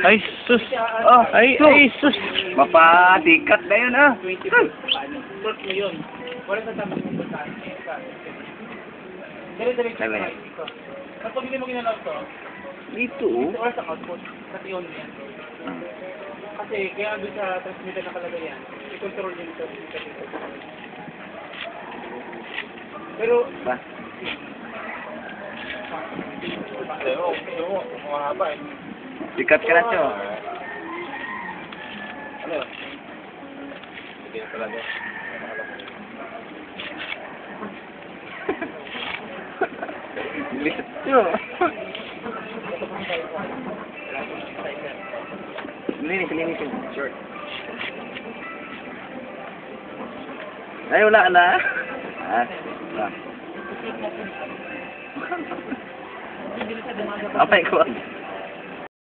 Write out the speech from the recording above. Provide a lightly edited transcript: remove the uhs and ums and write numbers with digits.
Ay, sus. Oh, ay, sus. Mapatikat na yun, ah. 20 volts. Short mo yun. Wala sa tamang yung bataan. Dire-diretso Dali. ka dito. Kapag hindi mo ginalaw to, Dito, ito oras ang output. Kasi yun yan. Kasi kaya doon sa transmitter nakalagay yan, i-control yun sa transmitter dito. Pero, ba? mahaba eh. Sikat ka na, Cho. Ano? Sige na talaga. Bilis, Cho. Linis. Short. Ay, wala na. Ah, wala. Apa ko?